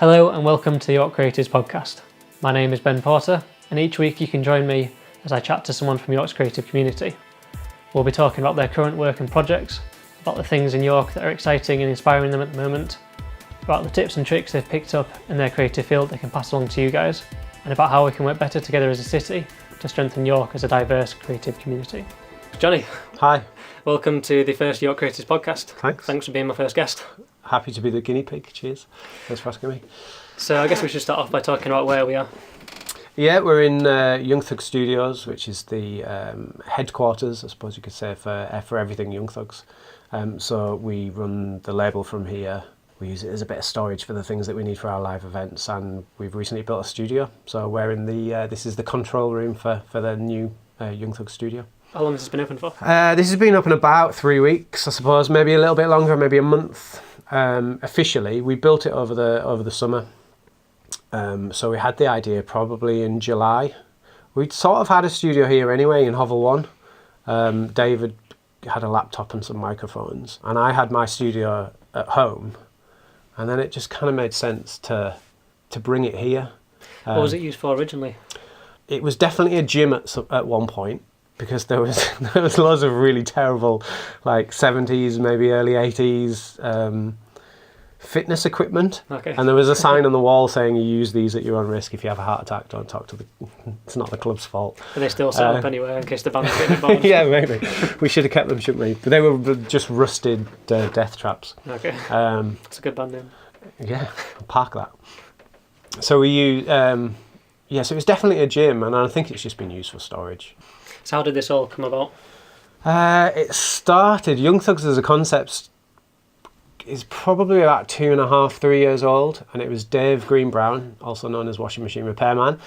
Hello and welcome to the York Creators Podcast. My name is Ben Porter and each week you can join me as I chat to someone from York's creative community. We'll be talking about their current work and projects, about the things in York that are exciting and inspiring them at the moment, about the tips and tricks they've picked up in their creative field they can pass along to you guys, and about how we can work better together as a city to strengthen York as a diverse creative community. Jonny. Hi. Welcome to the first York Creators Podcast. Thanks for being my first guest. Happy to be the guinea pig. Cheers. Thanks for asking me. So I guess we should start off by talking about where we are. Yeah, we're in Young Thug Studios, which is the headquarters, I suppose you could say, for everything Young Thugs. So we run the label from here. We use it as a bit of storage for the things that we need for our live events, and we've recently built a studio. So we're in the this is the control room for the new Young Thug studio. How long has this been open for? This has been open about 3 weeks, I suppose, maybe a little bit longer, maybe a month. Officially, we built it over the summer. So we had the idea probably in July. We'd sort of had a studio here anyway in Hovel 1. David had a laptop and some microphones, and I had my studio at home. And then it just kind of made sense to bring it here. What was it used for originally? It was definitely a gym at one point, because there was loads of really terrible, like 70s, maybe early 80s fitness equipment. Okay. And there was a sign on the wall saying you use these at your own risk. If you have a heart attack, don't talk to it's not the club's fault. Are they still set up anywhere in case the band's getting involved? Yeah, maybe. We should have kept them, shouldn't we? But they were just rusted death traps. Okay. That's a good band name. Yeah, I'll park that. So we use, so it was definitely a gym, and I think it's just been used for storage. So how did this all come about? It started, Young Thugs as a concept is probably about 2.5, 3 years old, and it was Dave Green-Brown, also known as Washing Machine Repairman,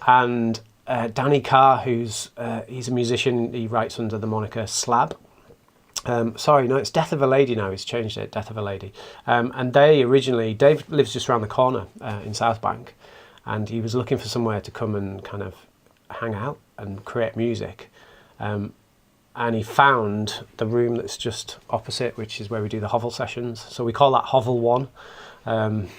and Danny Carr, he's a musician. He writes under the moniker Slab. It's Death of a Lady now. He's changed it, Death of a Lady. And Dave lives just around the corner in South Bank, and he was looking for somewhere to come and kind of hang out and create music. And he found the room that's just opposite, which is where we do the Hovel Sessions. So we call that Hovel 1. And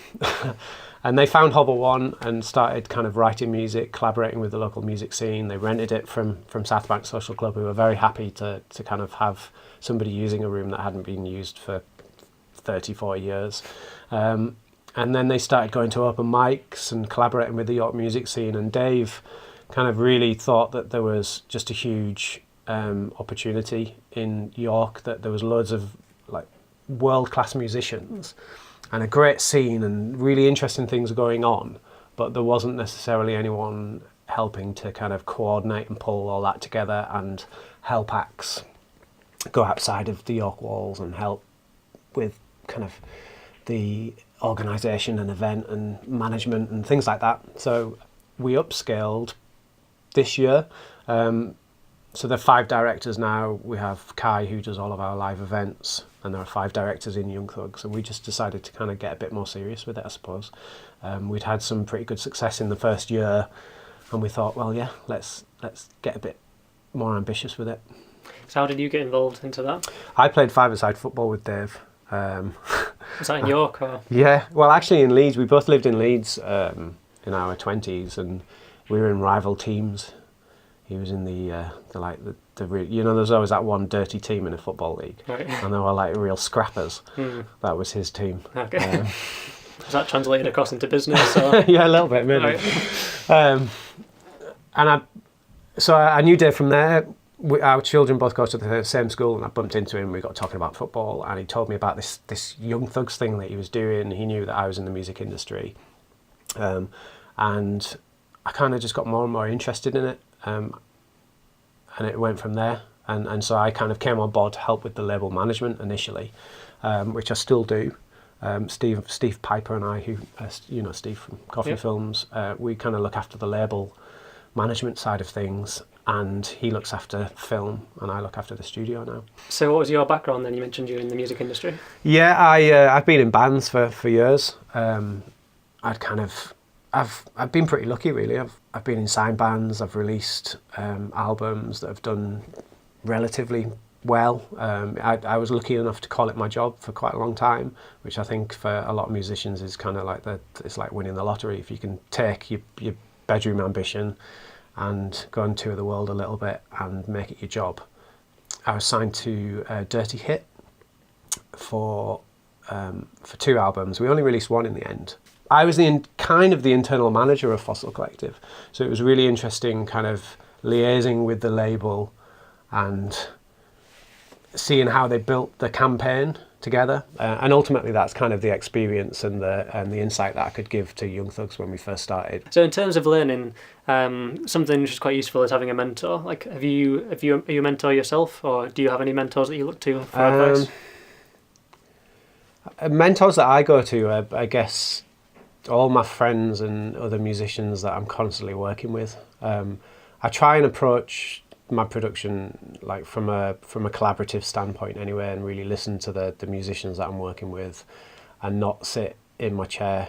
they found Hovel 1 and started kind of writing music, collaborating with the local music scene. They rented it from South Bank Social Club, who were very happy to kind of have somebody using a room that hadn't been used for 30, 40 years. And then they started going to open mics and collaborating with the York music scene. And Dave kind of really thought that there was just a huge opportunity in York, that there was loads of like world-class musicians and a great scene and really interesting things going on, but there wasn't necessarily anyone helping to kind of coordinate and pull all that together and help acts go outside of the York walls and help with kind of the organisation and event and management and things like that. So we upscaled this year. So there are 5 directors now. We have Kai, who does all of our live events, and there are 5 directors in Young Thugs, and we just decided to kind of get a bit more serious with it, I suppose. We'd had some pretty good success in the first year, and we thought, well, yeah, let's get a bit more ambitious with it. So how did you get involved into that? I played five-a-side football with Dave. Was that in York? Or? Yeah, well, actually in Leeds. We both lived in Leeds in our 20s, and we were in rival teams. He was in the there's always that one dirty team in a football league, right. And they were like real scrappers. That was his team. Okay. Was that translated across into business? Or? Yeah, a little bit, maybe. Right. I knew Dave from there. Our children both go to the same school, and I bumped into him. We got talking about football, and he told me about this Young Thugs thing that he was doing. He knew that I was in the music industry, and I kind of just got more and more interested in it. And it went from there, and so I kind of came on board to help with the label management initially, which I still do. Steve Piper and I, who Steve from Coffee Films, we kind of look after the label management side of things, and he looks after film, and I look after the studio now. So what was your background then? You mentioned you're in the music industry. Yeah, I've been in bands for years. I've been pretty lucky, really. I've been in signed bands. I've released albums that have done relatively well. I was lucky enough to call it my job for quite a long time, which I think for a lot of musicians is kind of like it's like winning the lottery. If you can take your bedroom ambition and go and tour the world a little bit and make it your job. I was signed to Dirty Hit for 2 albums. We only released one in the end. I was kind of the internal manager of Fossil Collective, so it was really interesting kind of liaising with the label and seeing how they built the campaign together, and ultimately that's kind of the experience and the insight that I could give to Young Thugs when we first started. So in terms of learning, something which is quite useful is having a mentor. Like, are you a mentor yourself, or do you have any mentors that you look to for advice? Mentors that I go to, I guess, all my friends and other musicians that I'm constantly working with. I try and approach my production like from a collaborative standpoint anyway, and really listen to the musicians that I'm working with, and not sit in my chair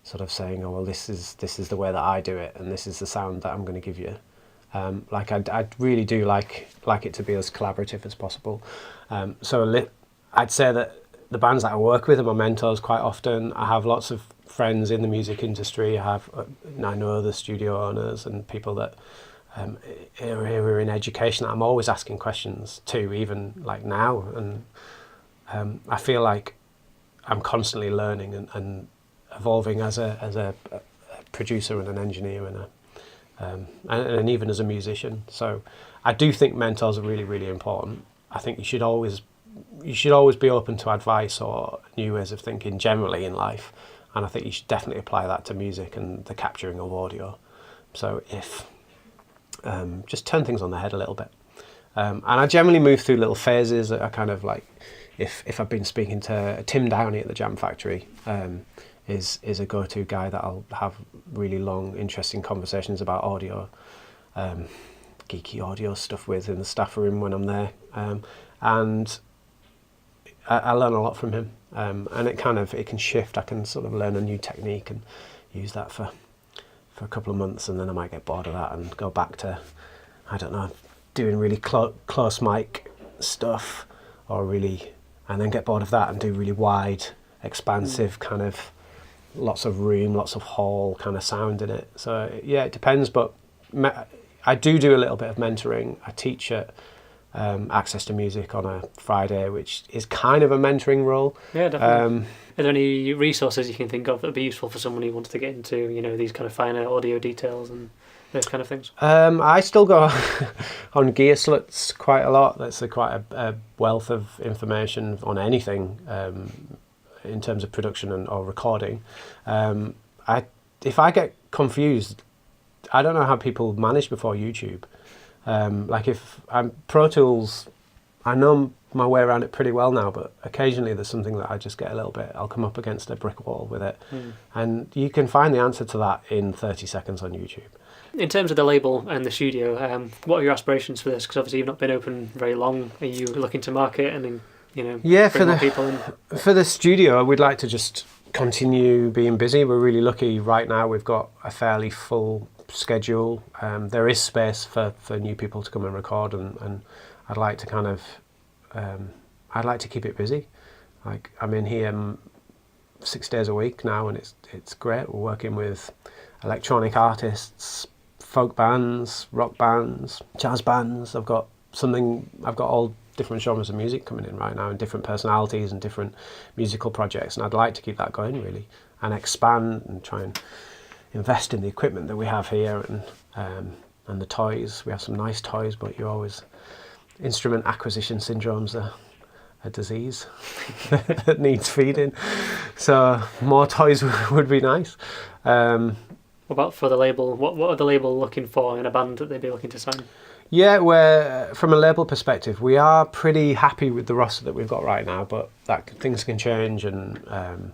sort of saying, oh well, this is the way that I do it and this is the sound that I'm going to give you. Like I really do like it to be as collaborative as possible. So I'd say that the bands that I work with are my mentors quite often. I have lots of friends in the music industry. I know the studio owners and people that are in education that I'm always asking questions to, even like now. And I feel like I'm constantly learning and evolving as a producer and an engineer and even as a musician. So I do think mentors are really, really important. I think you should always be open to advice or new ways of thinking generally in life, and I think you should definitely apply that to music and the capturing of audio. So if just turn things on the head a little bit, and I generally move through little phases that are kind of like, if I've been speaking to Tim Downey at the Jam Factory, is a go-to guy that I'll have really long, interesting conversations about audio, geeky audio stuff with in the staff room when I'm there, and I learn a lot from him, and it can shift. I can sort of learn a new technique and use that for a couple of months, and then I might get bored of that and go back to, I don't know, doing really close mic stuff, and then get bored of that and do really wide, expansive kind of lots of room, lots of hall kind of sound in it. So yeah, it depends, but I do a little bit of mentoring. I teach at Access to Music on a Friday, which is kind of a mentoring role. Yeah, definitely. Are there any resources you can think of that would be useful for someone who wants to get into, these kind of finer audio details and those kind of things? I still go on Gear Sluts quite a lot. That's quite a wealth of information on anything in terms of production or recording. If I get confused, I don't know how people manage before YouTube. Like if I'm Pro Tools, I know my way around it pretty well now, but occasionally there's something that I just get I'll come up against a brick wall with it. And you can find the answer to that in 30 seconds on YouTube. In terms of the label and the studio, what are your aspirations for this? Because obviously you've not been open very long. Are you looking to market and bring more people in? For the studio, we'd like to just continue being busy. We're really lucky right now. We've got a fairly full schedule. There is space for new people to come and record, and I'd like to I'd like to keep it busy. Like I'm in here 6 days a week now, and it's great. We're working with electronic artists, folk bands, rock bands, jazz bands. I've got all different genres of music coming in right now, and different personalities and different musical projects, and I'd like to keep that going really, and expand and try and invest in the equipment that we have here, and the toys. We have some nice toys, but instrument acquisition syndrome's a disease that needs feeding. So more toys would be nice. What about for the label? What are the label looking for in a band that they'd be looking to sign? Yeah, from a label perspective, we are pretty happy with the roster that we've got right now, but things can change and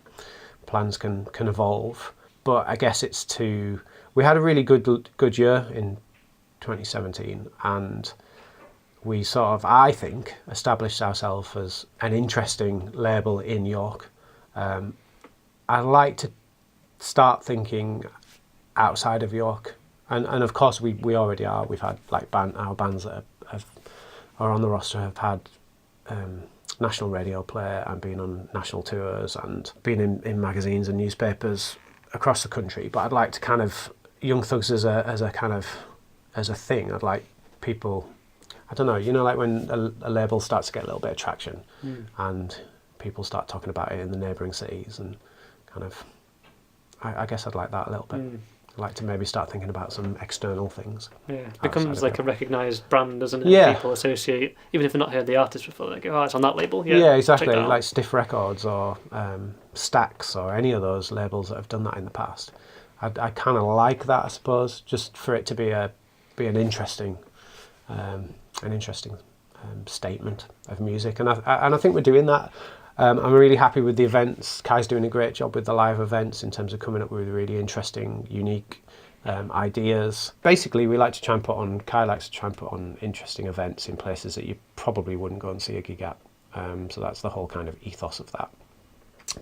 plans can evolve. But I guess we had a really good year in 2017, and we sort of, I think, established ourselves as an interesting label in York. I'd like to start thinking outside of York, and of course we already are. We've had like our bands that are on the roster have had national radio play and been on national tours and been in magazines and newspapers across the country. But I'd like to kind of Young Thugs as a thing. I'd like people, I don't know, like when a label starts to get a little bit of traction and people start talking about it in the neighbouring cities, and kind of, I guess I'd like that a little bit. I'd like to maybe start thinking about some external things. Yeah, it becomes like a recognised brand, doesn't it? Yeah. People associate, even if they've not heard the artist before, they go, oh, it's on that label. Yeah, exactly. Like Stiff Records or Stax or any of those labels that have done that in the past. I kind of like that, I suppose, just for it to be an interesting statement of music, and I think we're doing that. I'm really happy with the events. Kai's doing a great job with the live events in terms of coming up with really interesting, unique ideas. Basically, Kai likes to try and put on interesting events in places that you probably wouldn't go and see a gig at. So that's the whole kind of ethos of that.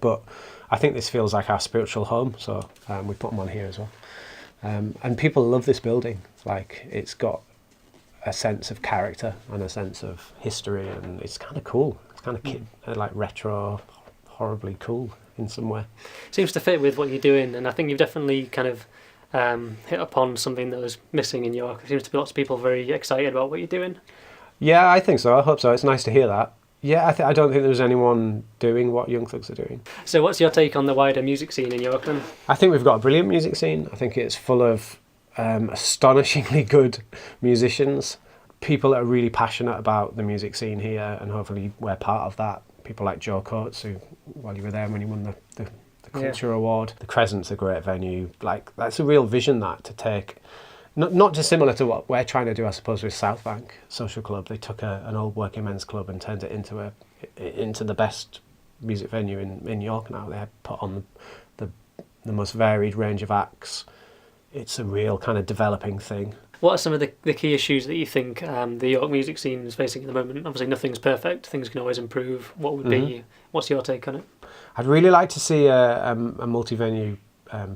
But I think this feels like our spiritual home, so we put them on here as well. And people love this building. Like, it's got a sense of character and a sense of history, and it's kind of cool. It's kind of like retro, horribly cool in some way. Seems to fit with what you're doing, and I think you've definitely kind of hit upon something that was missing in York. There seems to be lots of people very excited about what you're doing. Yeah, I think so. I hope so. It's nice to hear that. Yeah, I don't think there's anyone doing what Young Thugs are doing. So what's your take on the wider music scene in York then? I think we've got a brilliant music scene. I think it's full of astonishingly good musicians, people that are really passionate about the music scene here, and hopefully we're part of that. People like Joe Coates, who, while you were there when he won the Culture Award. The Crescent's a great venue. Like, that's a real vision, that, to take, not dissimilar to what we're trying to do, I suppose, with South Bank Social Club. They took an old working men's club and turned it into the best music venue in York now. They put on the most varied range of acts. It's a real kind of developing thing. What are some of the key issues that you think the York music scene is facing at the moment? Obviously, nothing's perfect. Things can always improve. What would be? What's your take on it? I'd really like to see a multi-venue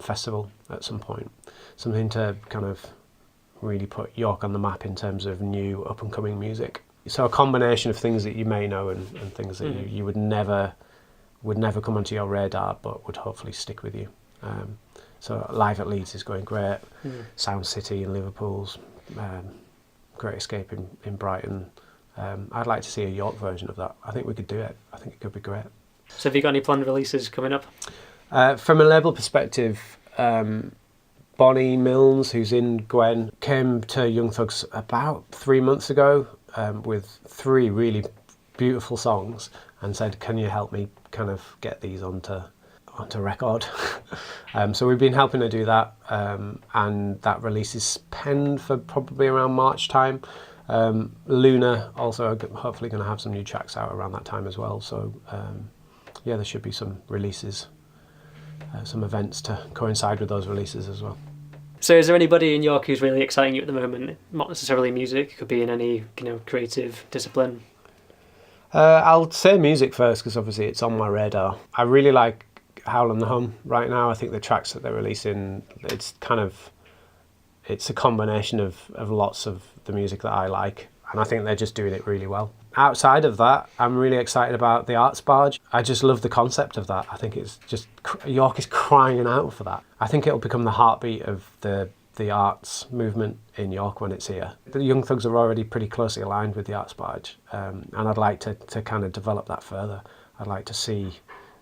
festival at some point. Something to kind of really put York on the map in terms of new up-and-coming music. So a combination of things that you may know and things that you would never come onto your radar, but would hopefully stick with you. So Live at Leeds is going great. Sound City in Liverpool's Great Escape in Brighton. I'd like to see a York version of that. I think we could do it. I think it could be great. So have you got any planned releases coming up? From a label perspective, Bonnie Milnes, who's in Gwen, came to Young Thugs about 3 months ago with 3 really beautiful songs and said, can you help me kind of get these onto record? So we've been helping her do that, and that release is penned for probably around March time. Luna also hopefully going to have some new tracks out around that time as well. So yeah, there should be some releases, some events to coincide with those releases as well. So is there anybody in York who's really exciting you at the moment? Not necessarily music, it could be in any creative discipline. I'll say music first, because obviously it's on my radar. I really like Howl and the Hum right now. I think the tracks that they're releasing, it's a combination of lots of the music that I like, and I think they're just doing it really well. Outside of that, I'm really excited about the Arts Barge. I just love the concept of that. I think it's just, York is crying out for that. I think it'll become the heartbeat of the arts movement in York when it's here. The Young Thugs are already pretty closely aligned with the Arts Barge, and I'd like to kind of develop that further. I'd like to see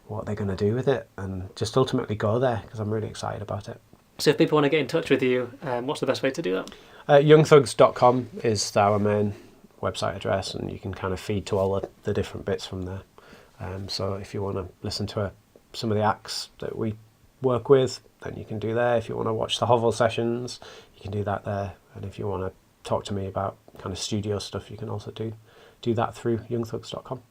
what they're going to do with it and just ultimately go there, because I'm really excited about it. So if people want to get in touch with you, what's the best way to do that? Youngthugs.com is our main website address, and you can kind of feed to all the different bits from there. So if you want to listen to some of the acts that we work with, then you can do there. If you want to watch the Hovel Sessions, you can do that there. And if you want to talk to me about kind of studio stuff, you can also do that through youngthugs.com.